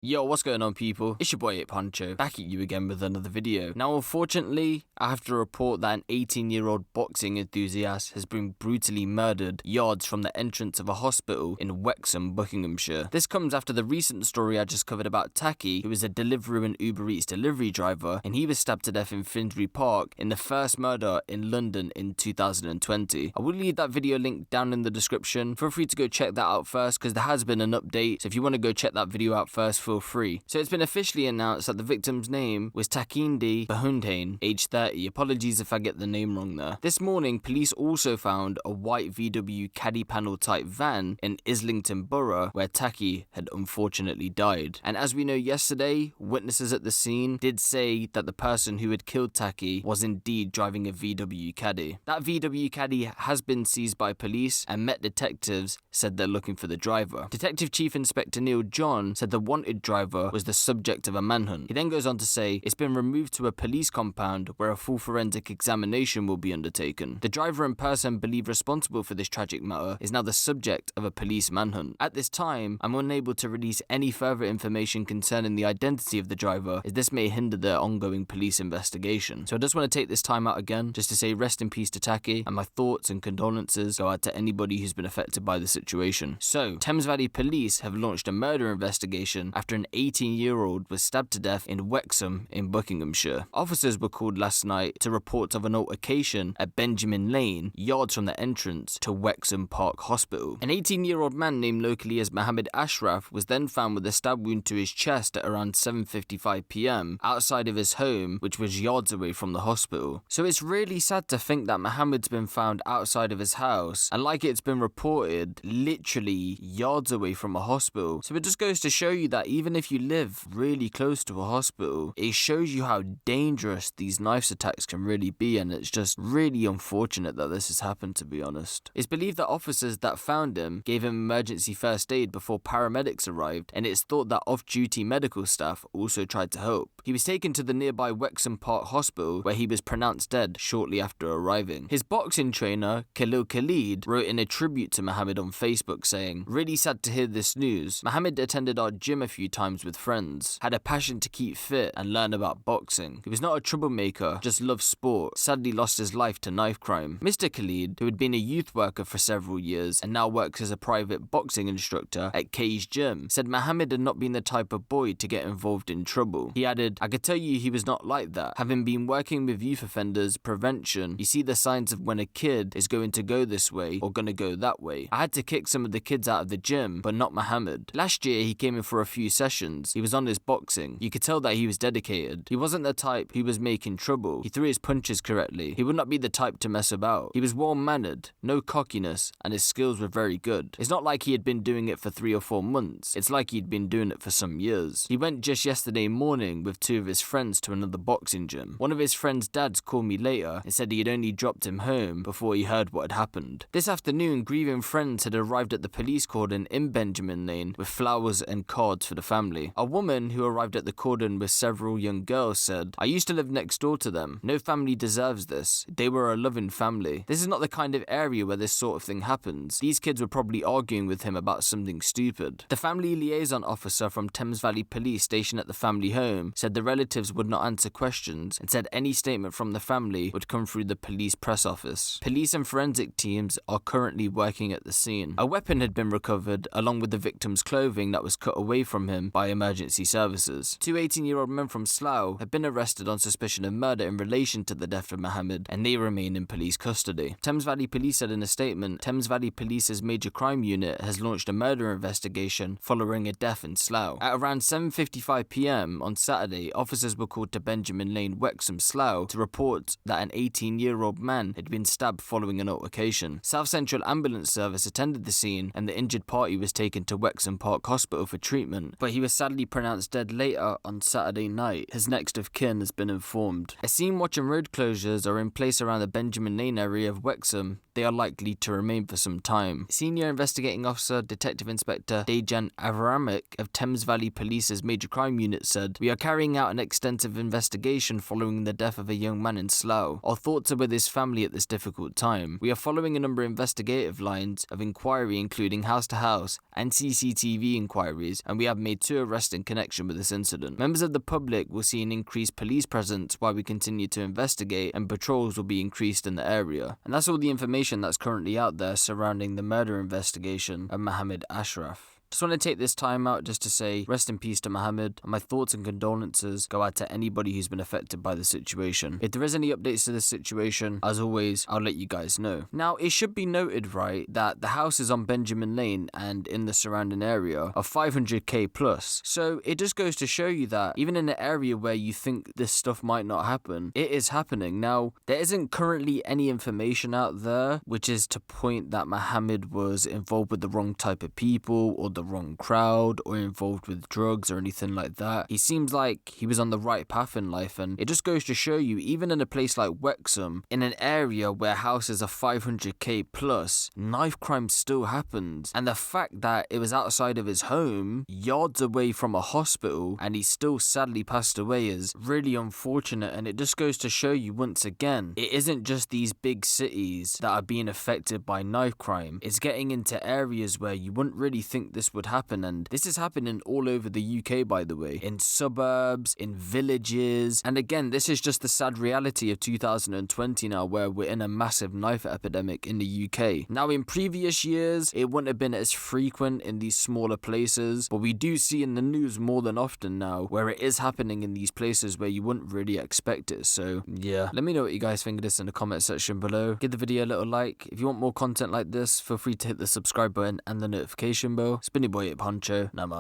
Yo, what's going on, people? It's your boy 8Poncho, back at you again with another video. Now, unfortunately, I have to report that an 18-year-old boxing enthusiast has been brutally murdered yards from the entrance of a hospital in Wexham, Buckinghamshire. This comes after the recent story I just covered about Taki, who is a Deliveroo and Uber Eats delivery driver, and he was stabbed to death in Finsbury Park in the first murder in London in 2020. I will leave that video link down in the description. Feel free to go check that out first, because there has been an update, so if you want to go check that video out first, feel free. So it's been officially announced that the victim's name was Takindi Bahundane, age 30. Apologies if I get the name wrong there. This morning, police also found a white VW caddy panel type van in Islington Borough where Taki had unfortunately died. And as we know yesterday, witnesses at the scene did say that the person who had killed Taki was indeed driving a VW caddy. That VW caddy has been seized by police, and Met detectives said they're looking for the driver. Detective Chief Inspector Neil John said the wanted driver was the subject of a manhunt. He then goes on to say it's been removed to a police compound where a full forensic examination will be undertaken. The driver and person believed responsible for this tragic matter is now the subject of a police manhunt. At this time, I'm unable to release any further information concerning the identity of the driver, as this may hinder their ongoing police investigation. So I just want to take this time out again just to say rest in peace to Taki, and my thoughts and condolences go out to anybody who's been affected by the situation. So, Thames Valley Police have launched a murder investigation after an 18-year-old was stabbed to death in Wexham in Buckinghamshire. Officers were called last night to reports of an altercation at Benjamin Lane, yards from the entrance to Wexham Park Hospital. An 18-year-old man named locally as Mohammed Ashraf was then found with a stab wound to his chest at around 7:55 p.m. outside of his home, which was yards away from the hospital. So it's really sad to think that Mohammed's been found outside of his house, and like it's been reported, literally yards away from a hospital. So it just goes to show you that even if you live really close to a hospital, it shows you how dangerous these knife attacks can really be, and it's just really unfortunate that this has happened, to be honest. It's believed that officers that found him gave him emergency first aid before paramedics arrived, and it's thought that off-duty medical staff also tried to help. He was taken to the nearby Wexham Park Hospital, where he was pronounced dead shortly after arriving. His boxing trainer, Khalid, wrote in a tribute to Mohammed on Facebook saying, "Really sad to hear this news. Mohammed attended our gym a few times with friends, had a passion to keep fit and learn about boxing. He was not a troublemaker, just loved sport. Sadly lost his life to knife crime." Mr. Khalid, who had been a youth worker for several years and now works as a private boxing instructor at Kay's gym, said Mohammed had not been the type of boy to get involved in trouble. He added, "I could tell you he was not like that. Having been working with youth offenders prevention, you see the signs of when a kid is going to go this way or gonna go that way. I had to kick some of the kids out of the gym, but not Mohammed. Last year he came in for a few sessions. He was on his boxing. You could tell that he was dedicated. He wasn't the type who was making trouble. He threw his punches correctly. He would not be the type to mess about. He was well-mannered, no cockiness, and his skills were very good. It's not like he had been doing it for 3 or 4 months. It's like he'd been doing it for some years. He went just yesterday morning with 2 of his friends to another boxing gym. One of his friend's dads called me later and said he had only dropped him home before he heard what had happened. This afternoon, grieving friends had arrived at the police cordon in Benjamin Lane with flowers and cards for the family. A woman who arrived at the cordon with several young girls said, "I used to live next door to them. No family deserves this. They were a loving family. This is not the kind of area where this sort of thing happens. These kids were probably arguing with him about something stupid." The family liaison officer from Thames Valley Police stationed at the family home said the relatives would not answer questions and said any statement from the family would come through the police press office. Police and forensic teams are currently working at the scene. A weapon had been recovered along with the victim's clothing that was cut away from him by emergency services. 2 18-year-old men from Slough have been arrested on suspicion of murder in relation to the death of Mohammed, and they remain in police custody. Thames Valley Police said in a statement, Thames Valley Police's major crime unit has launched a murder investigation following a death in Slough. At around 7:55 p.m. on Saturday, officers were called to Benjamin Lane, Wexham, Slough to report that an 18-year-old man had been stabbed following an altercation. South Central Ambulance Service attended the scene, and the injured party was taken to Wexham Park Hospital for treatment, but he was sadly pronounced dead later on Saturday night. His next of kin has been informed. A scene watch and road closures are in place around the Benjamin Lane area of Wexham. They are likely to remain for some time. Senior Investigating Officer Detective Inspector Dejan Avramik of Thames Valley Police's Major Crime Unit said, "We are carrying out an extensive investigation following the death of a young man in Slough. Our thoughts are with his family at this difficult time. We are following a number of investigative lines of inquiry, including house-to-house and CCTV inquiries, and we have made 2 arrests in connection with this incident. Members of the public will see an increased police presence while we continue to investigate, and patrols will be increased in the area. And that's all the information that's currently out there surrounding the murder investigation of Mohammed Ashraf. Just want to take this time out just to say rest in peace to Mohammed, and my thoughts and condolences go out to anybody who's been affected by the situation. If there is any updates to this situation, as always, I'll let you guys know. Now, it should be noted, right, that the houses on Benjamin Lane and in the surrounding area are 500k plus. So it just goes to show you that even in an area where you think this stuff might not happen, it is happening. Now, there isn't currently any information out there which is to point that Mohammed was involved with the wrong type of people or the wrong crowd or involved with drugs or anything like that. He seems like he was on the right path in life, and it just goes to show you, even in a place like Wexham, in an area where houses are 500k plus, knife crime still happens. And the fact that it was outside of his home, yards away from a hospital, and he still sadly passed away is really unfortunate. And it just goes to show you once again, it isn't just these big cities that are being affected by knife crime. It's getting into areas where you wouldn't really think this would happen, and this is happening all over the UK, by the way, in suburbs, in villages. And again, this is just the sad reality of 2020 now, where we're in a massive knife epidemic in the UK. Now, in previous years, it wouldn't have been as frequent in these smaller places, but we do see in the news more than often now where it is happening in these places where you wouldn't really expect it. So yeah, let me know what you guys think of this in the comment section below. Give the video a little like. If you want more content like this, feel free to hit the subscribe button and the notification bell. It's been your boy Poncho, and I'm out.